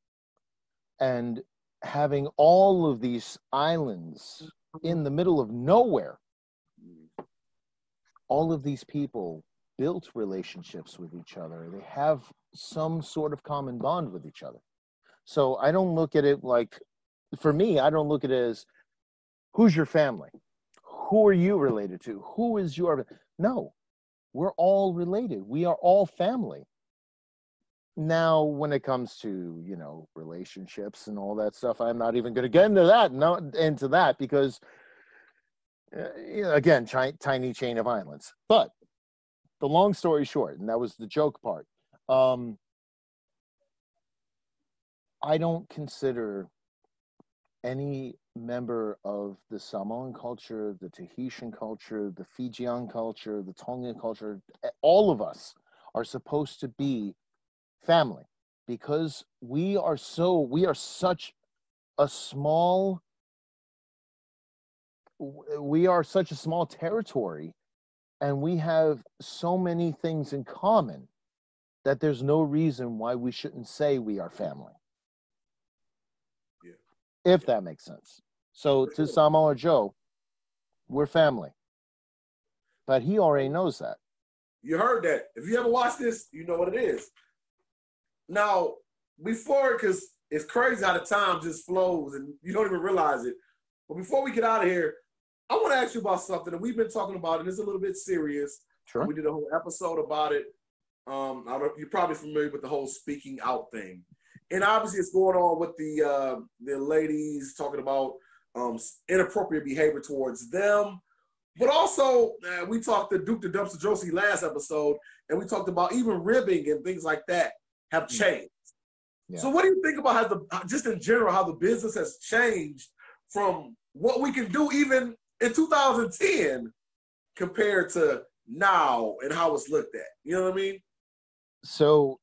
and having all of these islands in the middle of nowhere, all of these people built relationships with each other. They have some sort of common bond with each other. So I don't look at it like, for me, I don't look at it as, who's your family? Who are you related to? Who is your... No, we're all related. We are all family. Now, when it comes to, relationships and all that stuff, I'm not even going to get into that, because, again, tiny chain of islands. But the long story short, and that was the joke part, I don't consider any member of the Samoan culture, the Tahitian culture, the Fijian culture, the Tongan culture, all of us are supposed to be family, because we are such a small territory, and we have so many things in common that there's no reason why we shouldn't say we are family. Yeah. If that makes sense. So to Samoa Joe, we're family. But he already knows that. You heard that. If you ever watch this, you know what it is. Now, before, because it's crazy how the time just flows and you don't even realize it. But before we get out of here, I want to ask you about something that we've been talking about, and it's a little bit serious. Sure. We did a whole episode about it. You're probably familiar with the whole speaking out thing. And obviously it's going on with the ladies talking about inappropriate behavior towards them. But also, we talked to Duke the Dumpster Josie last episode, and we talked about even ribbing and things like that have changed. Yeah. So what do you think about just in general, how the business has changed from what we can do even in 2010 compared to now and how it's looked at? You know what I mean? So,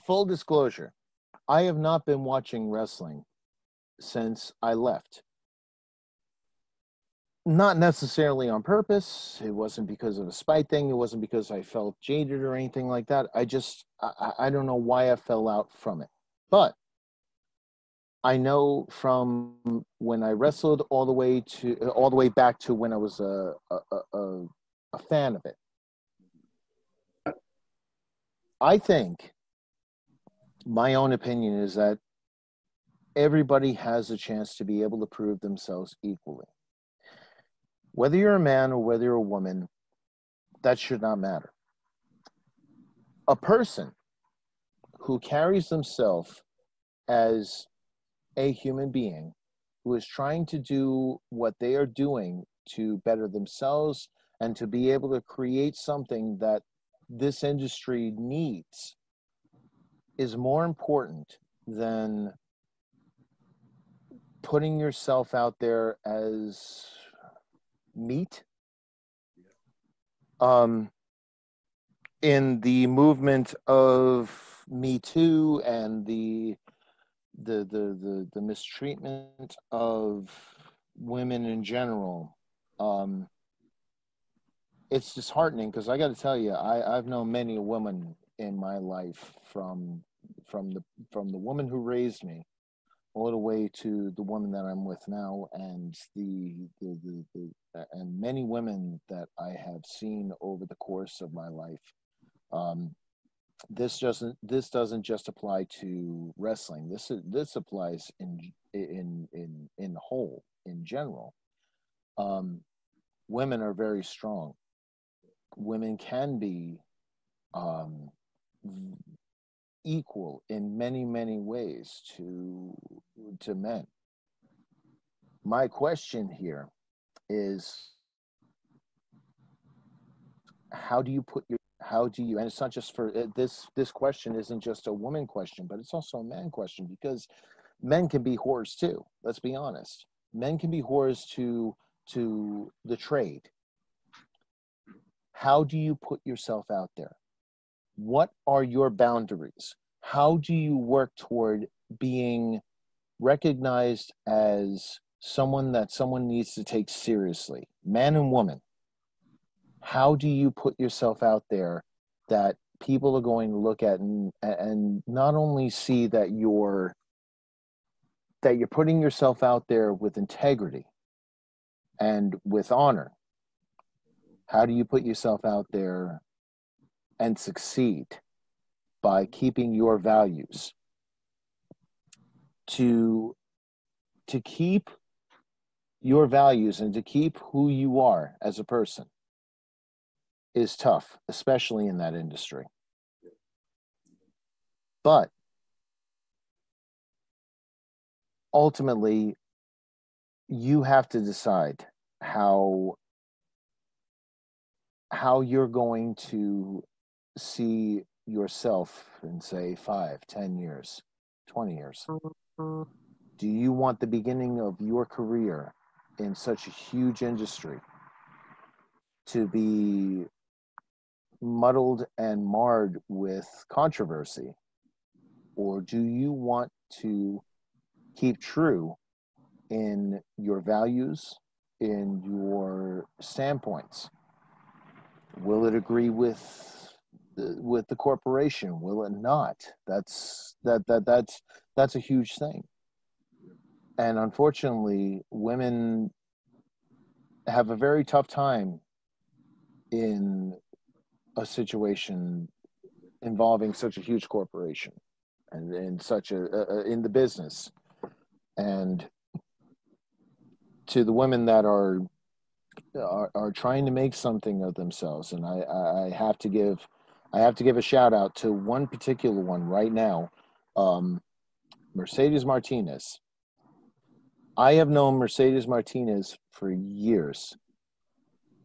full disclosure, I have not been watching wrestling since I left. Not necessarily on purpose. It wasn't because of a spite thing. It wasn't because I felt jaded or anything like that. I don't know why I fell out from it. But I know from when I wrestled all the way back to when I was a fan of it. I think my own opinion is that everybody has a chance to be able to prove themselves equally. Whether you're a man or whether you're a woman, that should not matter. A person who carries themselves as a human being, who is trying to do what they are doing to better themselves and to be able to create something that this industry needs, is more important than putting yourself out there as meat. In the movement of Me Too and the mistreatment of women in general, it's disheartening, because I got to tell you, I've known many a woman in my life, from the woman who raised me all the way to the woman that I'm with now, and and many women that I have seen over the course of my life. This doesn't just apply to wrestling. This applies in whole, in general. Women are very strong. Women can be equal in many, many ways to men. My question here is, how do you, and it's not just for this question isn't just a woman question, but it's also a man question, because men can be whores too. Let's be honest. Men can be whores to the trade. How do you put yourself out there? What are your boundaries? How do you work toward being recognized as someone that someone needs to take seriously, man and woman? How do you put yourself out there that people are going to look at and not only see that you're putting yourself out there with integrity and with honor? How do you put yourself out there and succeed by keeping your values? To keep your values and to keep who you are as a person is tough, especially in that industry. But ultimately, you have to decide how you're going to see yourself in, say, 5, 10 years, 20 years. Do you want the beginning of your career in such a huge industry to be muddled and marred with controversy? Or do you want to keep true in your values, in your standpoints? Will it agree with the corporation? Will it not? That's a huge thing. And unfortunately, women have a very tough time in a situation involving such a huge corporation and in such in the business. And to the women that are trying to make something of themselves, and I have to give a shout out to one particular one right now, Mercedes Martinez. I have known Mercedes Martinez for years.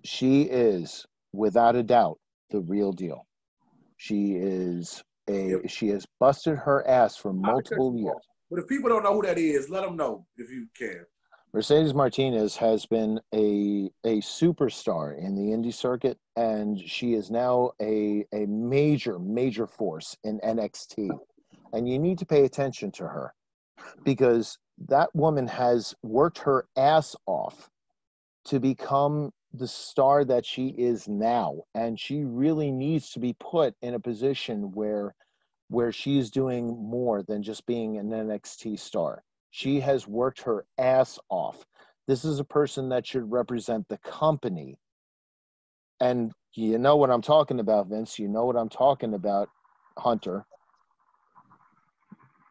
She is, without a doubt, the real deal. She has busted her ass for multiple years. But if people don't know who that is, let them know if you can. Mercedes Martinez has been a superstar in the indie circuit, and she is now a major force in NXT. And you need to pay attention to her, because that woman has worked her ass off to become the star that she is now. And she really needs to be put in a position where she's doing more than just being an NXT star. She has worked her ass off. This is a person that should represent the company. And you know what I'm talking about, Vince. You know what I'm talking about, Hunter.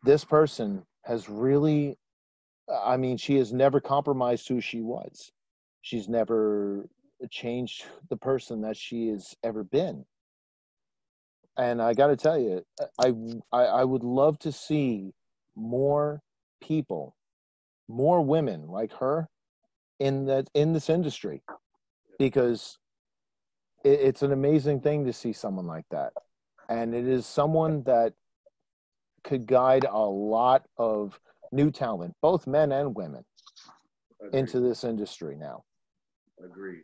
This person has really, she has never compromised who she was. She's never changed the person that she has ever been. And I got to tell you, I would love to see more people, more women like her in this industry, because it's an amazing thing to see someone like that. And it is someone that could guide a lot of new talent, both men and women, into this industry now. Agreed.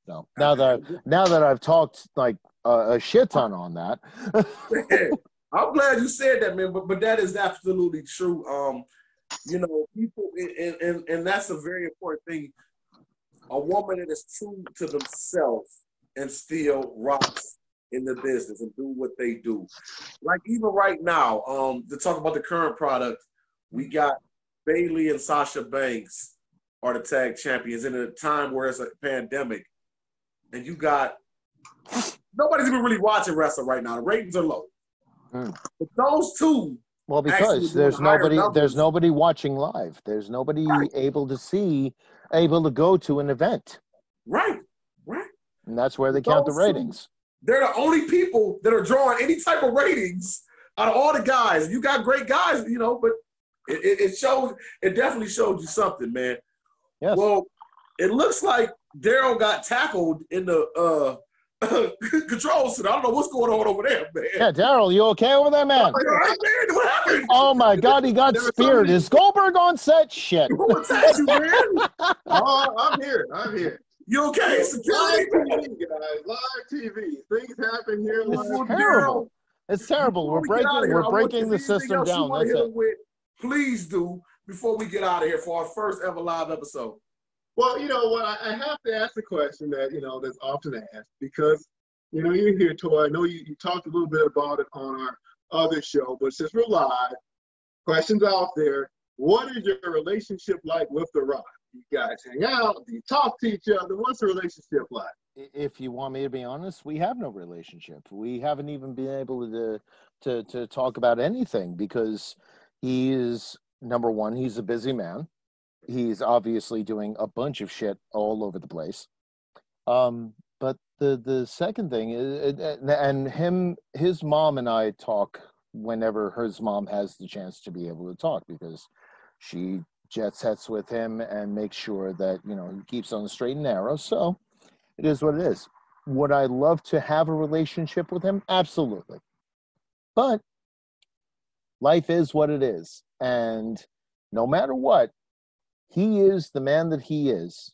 No, now that I've talked like a shit ton on that. I'm glad you said that, man. But that is absolutely true. People, and that's a very important thing. A woman that is true to themselves and still rocks in the business and do what they do. Like even right now, to talk about the current product, We got Bayley and Sasha Banks are the tag champions in a time where it's a pandemic, and you got nobody's even really watching wrestling right now. The ratings are low. But those two, well, because there's nobody watching live. There's nobody able to go to an event. Right. And that's where they count the ratings. They're the only people that are drawing any type of ratings out of all the guys. You got great guys, but it shows. It definitely showed you something, man. Yes. Well, it looks like Daryl got tackled in the control center. I don't know what's going on over there, man. Yeah, Daryl, you okay over there, man? What happened? Oh my God, he got speared. Is Goldberg on set? Shit. Who attacked you, man? Oh, I'm here. You okay? Security, live TV, guys. Live TV. Things happen here. It's terrible. It's terrible. We're breaking the system down. That's it. Please do before we get out of here for our first ever live episode. Well, you know what? I have to ask the question that, that's often asked because, you're here, Toy. I know you talked a little bit about it on our other show, but since we're live, questions out there. What is your relationship like with The Rock? You guys hang out? Do you talk to each other? What's the relationship like? If you want me to be honest, we have no relationship. We haven't even been able to talk about anything because he is, number one, he's a busy man. He's obviously doing a bunch of shit all over the place. But the second thing is, and his mom and I talk whenever his mom has the chance to be able to talk because she jet sets with him and makes sure that, he keeps on the straight and narrow. So it is what it is. Would I love to have a relationship with him? Absolutely. But life is what it is. And no matter what, he is the man that he is.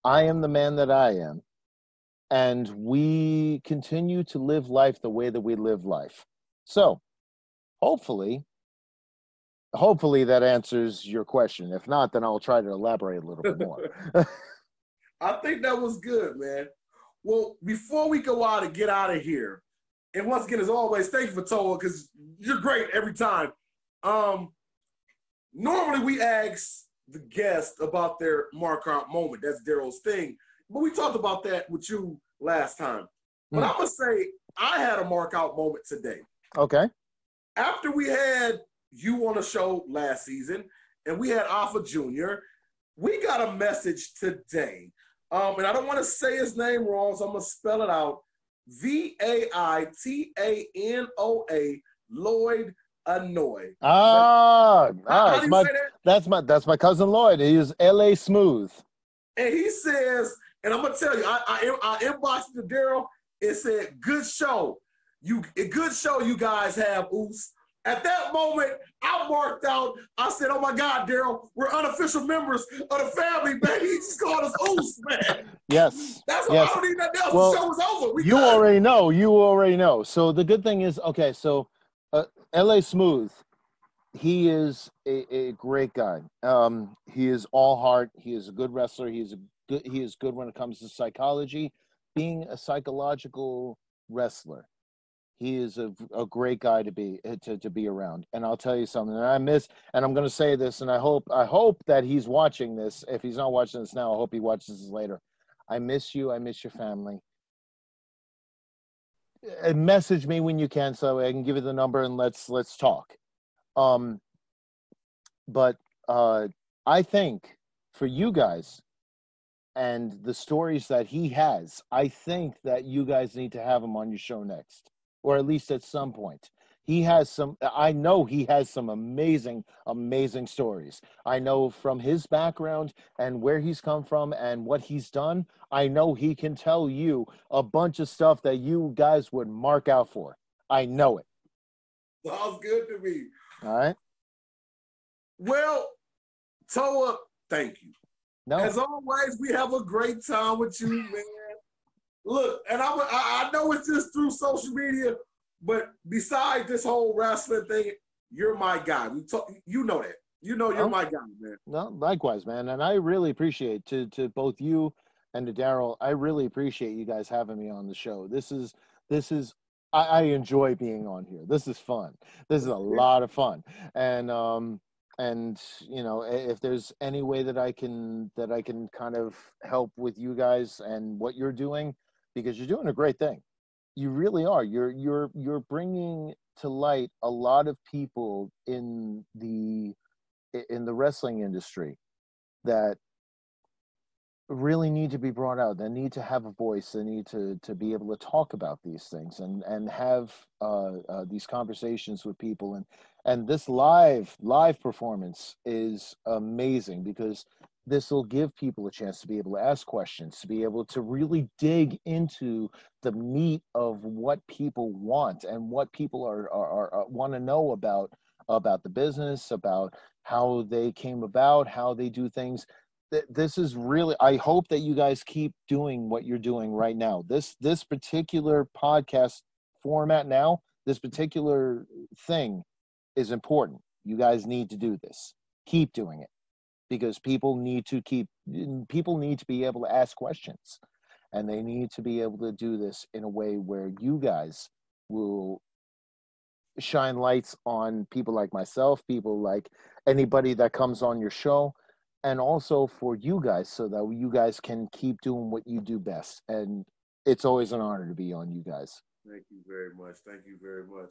I am the man that I am. And we continue to live life the way that we live life. So hopefully that answers your question. If not, then I'll try to elaborate a little bit more. I think that was good, man. Well, before we go out and get out of here, and once again, as always, thank you for Toa, because you're great every time. Normally we ask the guest about their mark-out moment. That's Daryl's thing. But we talked about that with you last time. But I'm going to say I had a mark-out moment today. Okay. After we had you on a show last season, and we had Alpha Jr., we got a message today. And I don't want to say his name wrong, so I'm going to spell it out. Vaitanoa, Lloyd Anoy. How do you say that? That's my cousin Lloyd. He is LA Smooth. And he says, and I'm going to tell you, I inboxed to Daryl. It said, good show. Good show you guys have, Oos. At that moment, I marked out. I said, oh, my God, Daryl, we're unofficial members of the family, man. He just called us Oos, man. Yes. That's what I don't need nothing else. Well, the show was over. You already know. So the good thing is, okay, so LA Smooth, he is a great guy. He is all heart. He is a good wrestler. He is good when it comes to psychology. Being a psychological wrestler, he is a great guy to be around. And I'll tell you something. And I'm going to say this, and I hope that he's watching this. If he's not watching this now, I hope he watches this later. I miss you. I miss your family. Message me when you can, so I can give you the number and let's talk. But I think for you guys and the stories that he has, I think that you guys need to have him on your show next, or at least at some point. I know he has some amazing, amazing stories. I know from his background and where he's come from and what he's done, I know he can tell you a bunch of stuff that you guys would mark out for. I know it. Sounds good to me. All right. Well, Toa, thank you. No. As always, we have a great time with you, man. Look, and I know it's just through social media, but besides this whole wrestling thing, you're my guy. You know that. You know you're my guy, man. No, likewise, man. And I really appreciate to both you and to Daryl. I really appreciate you guys having me on the show. This is I enjoy being on here. This is fun. This is a lot of fun. And you know, if there's any way that I can kind of help with you guys and what you're doing, because you're doing a great thing. You really are. You're bringing to light a lot of people in the wrestling industry that really need to be brought out. They need to have a voice. They need to be able to talk about these things and have these conversations with people. And this live performance is amazing, because this will give people a chance to be able to ask questions, to be able to really dig into the meat of what people want and what people are want to know about the business, about how they came about, how they do things. This is really, I hope that you guys keep doing what you're doing right now. This particular podcast format now, this particular thing is important. You guys need to do this. Keep doing it, because people need to be able to ask questions, and they need to be able to do this in a way where you guys will shine lights on people like myself, people like anybody that comes on your show, and also for you guys, so that you guys can keep doing what you do best. And it's always an honor to be on you guys. Thank you very much. Thank you very much.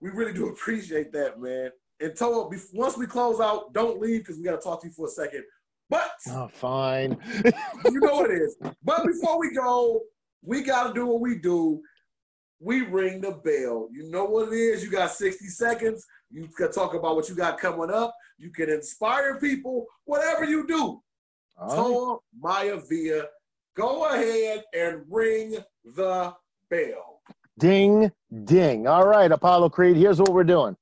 We really do appreciate that, man. And Toa, once we close out, don't leave, because we got to talk to you for a second. But fine. You know what it is. But before we go, we got to do what we do. We ring the bell. You know what it is. You got 60 seconds. You can talk about what you got coming up. You can inspire people, whatever you do. Toa Maivia, go ahead and ring the bell. Ding, ding. All right, Apollo Creed, here's what we're doing.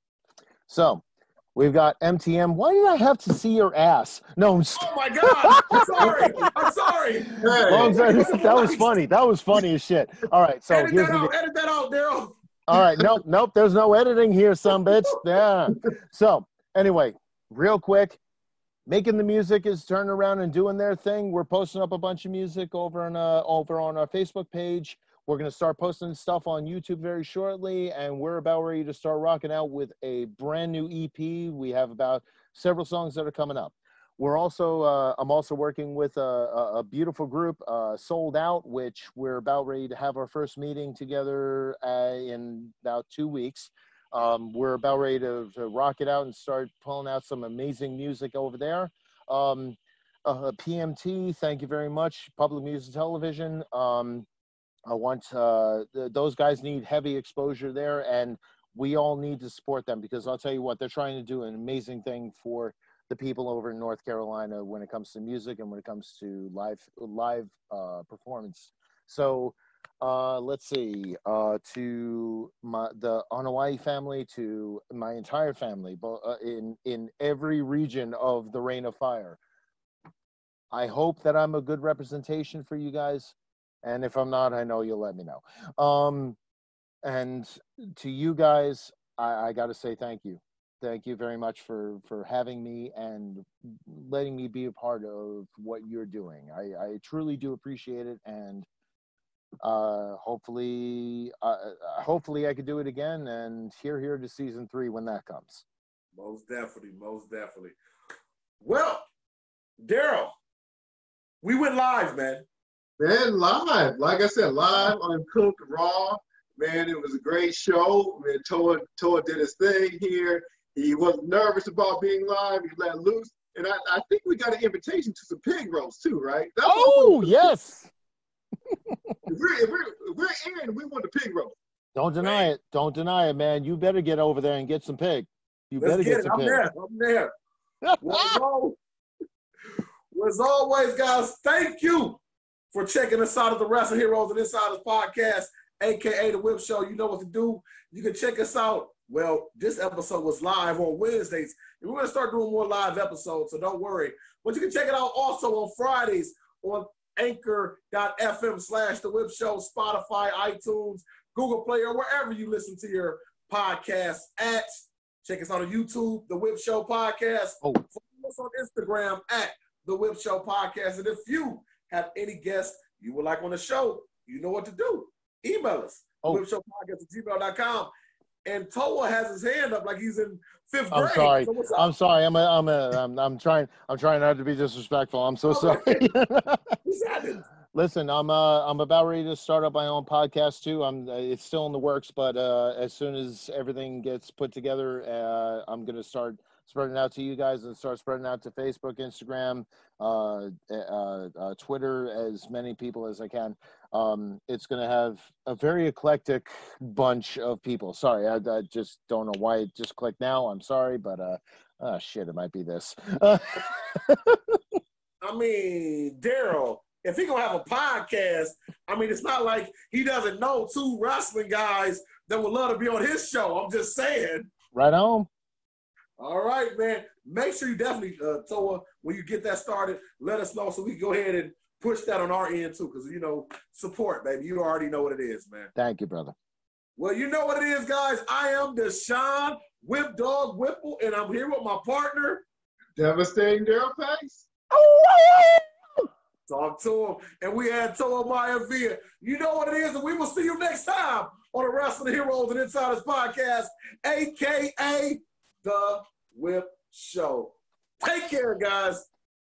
So we've got MTM. Why did I have to see your ass? No. Oh, my God. I'm sorry. Hey. That was funny. That was funny as shit. All right, so edit that out, Daryl. All right, nope. There's no editing here, son bitch. Yeah. So anyway, real quick, Making the Music is turning around and doing their thing. We're posting up a bunch of music over on our Facebook page. We're going to start posting stuff on YouTube very shortly, and we're about ready to start rocking out with a brand new EP. We have about several songs that are coming up. We're also, I'm also working with a beautiful group, Sold Out, which we're about ready to have our first meeting together in about 2 weeks. We're about ready to rock it out and start pulling out some amazing music over there. PMT, thank you very much. Public Music Television. I want those guys need heavy exposure there, and we all need to support them, because I'll tell you what, they're trying to do an amazing thing for the people over in North Carolina when it comes to music and when it comes to live performance. So let's see, to the Hawaii family, to my entire family, in every region of the Reign of Fire. I hope that I'm a good representation for you guys. And if I'm not, I know you'll let me know. And to you guys, I got to say thank you. Thank you very much for having me and letting me be a part of what you're doing. I truly do appreciate it. And hopefully I could do it again. And here to season 3 when that comes. Most definitely. Well, Daryl, we went live, man. Man, live. Like I said, live, uncooked, raw. Man, it was a great show. Man, Toa did his thing here. He wasn't nervous about being live. He let loose. And I think we got an invitation to some pig roast too, right? Yes. If we're in, we want the pig roast. Don't deny it. Don't deny it, man. You better get over there and get some pig. Let's get some pig. I'm there. Well, as always, guys, thank you for checking us out at the Wrestling Heroes and Insiders podcast, a.k.a. The Whip Show. You know what to do. You can check us out. Well, this episode was live on Wednesdays, and we're going to start doing more live episodes, so don't worry. But you can check it out also on Fridays on anchor.fm/The Whip Show, Spotify, iTunes, Google Play, or wherever you listen to your podcasts at. Check us out on YouTube, The Whip Show Podcast. Follow us on Instagram at The Whip Show Podcast. And if you have any guests you would like on the show, you know what to do. Email us, whipshowpodcast@gmail.com. And Toa has his hand up like he's in fifth I'm grade. sorry. So what's up? I'm sorry. I'm trying not to be disrespectful. I'm so sorry. What's happening? Listen, I'm about ready to start up my own podcast too. It's still in the works, but as soon as everything gets put together, I'm gonna start spreading out to you guys and start spreading out to Facebook, Instagram, Twitter, as many people as I can. It's gonna have a very eclectic bunch of people. Sorry, I just don't know why it just clicked now. I'm sorry, but shit, it might be this. I mean, Daryl, if he gonna have a podcast, I mean, it's not like he doesn't know two wrestling guys that would love to be on his show. I'm just saying. Right on. All right, man. Make sure you definitely, Toa, when you get that started, let us know so we can go ahead and push that on our end too. Because, you know, support, baby. You already know what it is, man. Thank you, brother. Well, you know what it is, guys. I am Deshaun Whip Dog Whipple, and I'm here with my partner, Devastating Daryl Pace. Talk to him. And we had Toa Maivia. You know what it is, and we will see you next time on the Wrestling Heroes and Insiders podcast, a.k.a. The Whip Show. Take care, guys.